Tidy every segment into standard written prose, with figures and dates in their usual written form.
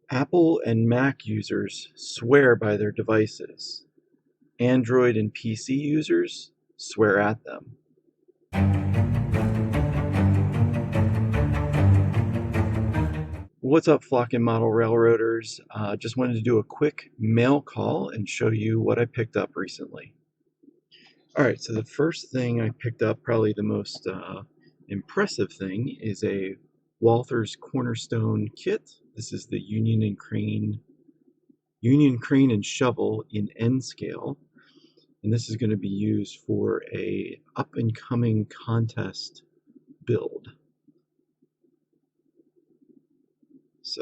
Apple and Mac users swear by their devices. Android and PC users swear at them. What's up, Flocking Model Railroaders? Just wanted to do a quick mail call and show you what I picked up recently. Alright, so the first thing I picked up, probably the most impressive thing, is a Walther's Cornerstone kit. This is the Union Crane and Shovel in N scale. And this is going to be used for a up-and-coming contest build. So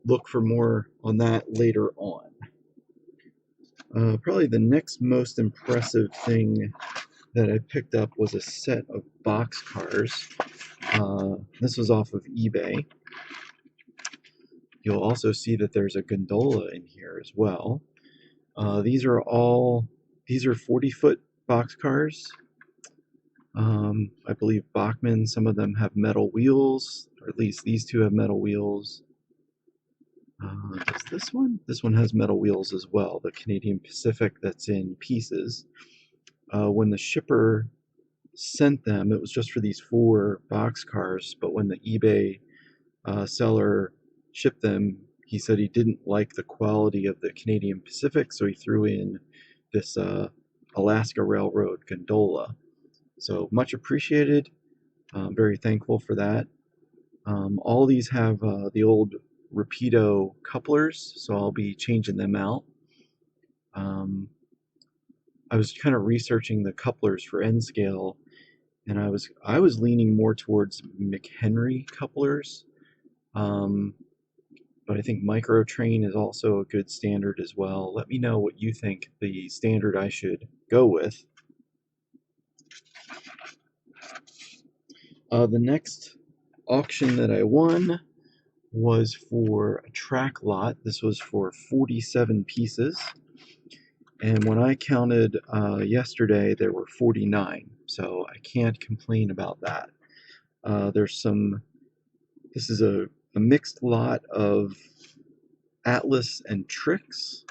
look for more on that later on. Probably the next most impressive thing that I picked up was a set of boxcars. This was off of eBay. You'll also see that there's a gondola in here as well. These are 40-foot boxcars. I believe Bachmann, some of them have metal wheels, or at least these two have metal wheels. Does this one? This one has metal wheels as well, the Canadian Pacific that's in pieces. When the shipper sent them, it was just for these 4 boxcars, but when the eBay seller shipped them, he said he didn't like the quality of the Canadian Pacific, so he threw in this Alaska Railroad gondola. So much appreciated. I'm very thankful for that. All these have the old Rapido couplers, so I'll be changing them out. I was kind of researching the couplers for N scale, and I was leaning more towards McHenry couplers, but I think Microtrain is also a good standard as well. Let me know what you think the standard I should go with. The next auction that I won was for a track lot. This was for 47 pieces, and when I counted yesterday, there were 49, so I can't complain about that. This is a mixed lot of Atlas and Trix.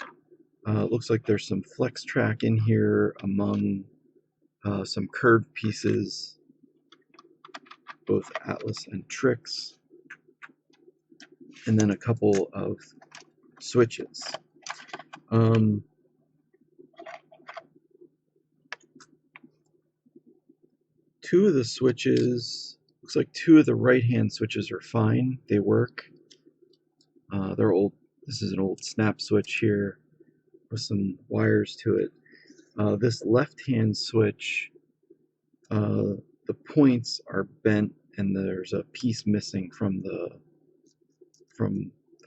It looks like there's some flex track in here among some curved pieces, both Atlas and Trix, and then a couple of switches. Two of the switches, looks like 2 of the right-hand switches are fine. They work. They're old. This is an old snap switch here with some wires to it. This left-hand switch, the points are bent and there's a piece missing from the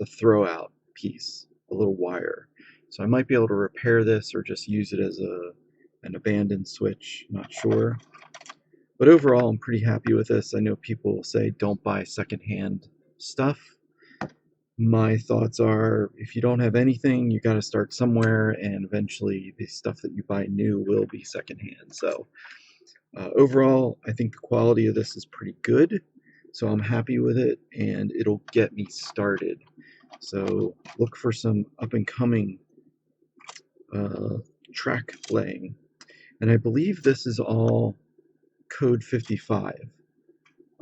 throw-out piece, a little wire. So I might be able to repair this or just use it as an abandoned switch, not sure. But overall, I'm pretty happy with this. I know people say don't buy secondhand stuff. My thoughts are, if you don't have anything, you got to start somewhere, and eventually the stuff that you buy new will be secondhand. So overall, I think the quality of this is pretty good. So I'm happy with it, and it'll get me started. So look for some up-and-coming track laying. And I believe this is all code 55.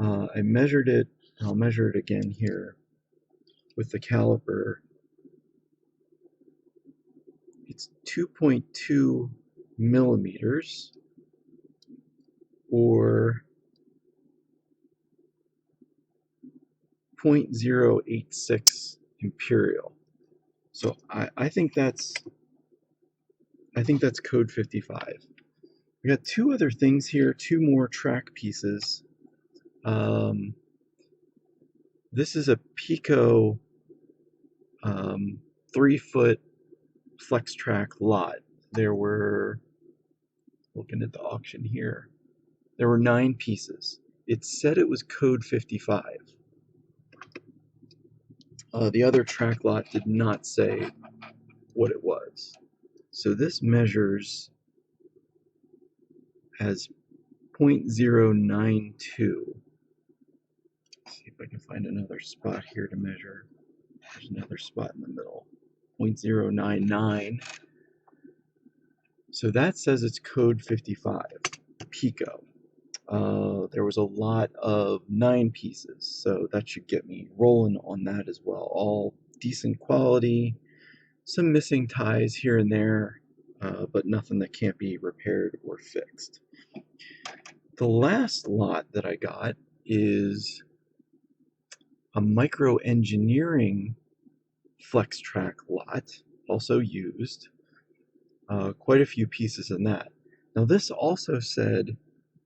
I measured it. I'll measure it again here with the caliper. It's 2.2 millimeters, or 0.086 imperial. So I think that's code 55. We got 2 other things here, 2 more track pieces. This is a Pico 3-foot flex track lot. There were, looking at the auction here, there were 9 pieces. It said it was code 55. The other track lot did not say what it was. So this measures as 0.092. Let's see if I can find another spot here to measure. There's another spot in the middle, 0.099. So that says it's code 55, pico. There was a lot of 9 pieces, so that should get me rolling on that as well. All decent quality, some missing ties here and there, but nothing that can't be repaired or fixed. The last lot that I got is a micro engineering flex track lot, also used. Quite a few pieces in that. Now this also said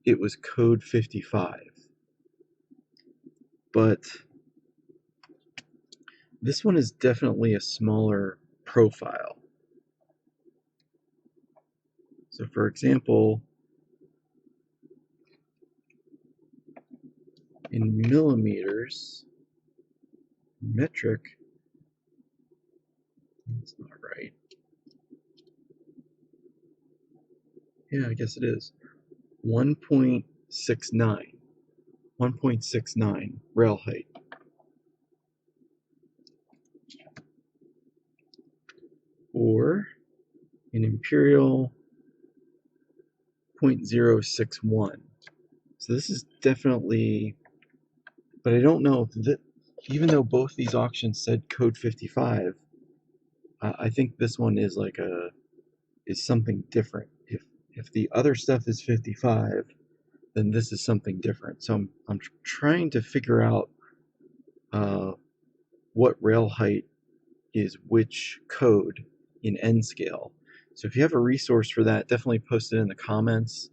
it was code 55, but this one is definitely a smaller profile. So for example, in millimeters, metric, that's not right. Yeah, I guess it is. 1.69. 1.69 rail height. Or an imperial 0.061. So this is definitely, but I don't know if that, even though both these auctions said code 55, I think this one is like is something different. If the other stuff is 55, then this is something different. So I'm trying to figure out what rail height is which code in N scale. So if you have a resource for that, definitely post it in the comments.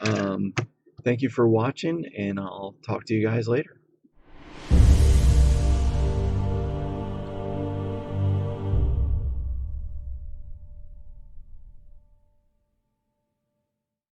Thank you for watching, and I'll talk to you guys later.